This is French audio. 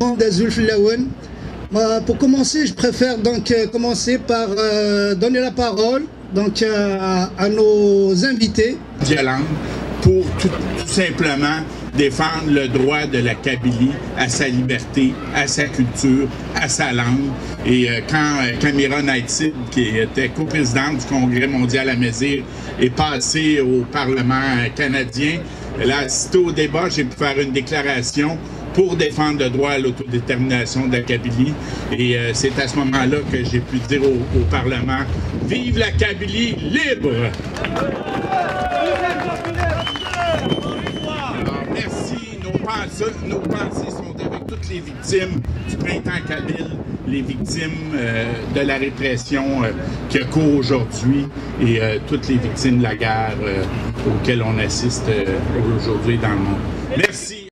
Grand d'Azul Filaouen. Pour commencer, je préfère donc commencer par donner la parole donc, à nos invités. Violente pour tout simplement défendre le droit de la Kabylie à sa liberté, à sa culture, à sa langue. Et quand Camira Naïtsid, qui était coprésidente du Congrès mondial à Mézir, est passée au Parlement canadien, elle a assisté au débat, j'ai pu faire une déclaration pour défendre le droit à l'autodétermination de la Kabylie. Et c'est à ce moment-là que j'ai pu dire au Parlement « Vive la Kabylie libre !» Alors, merci. Nos pensées sont avec toutes les victimes du printemps kabyle, les victimes de la répression qui a cours aujourd'hui et toutes les victimes de la guerre auxquelles on assiste aujourd'hui dans le monde. Merci.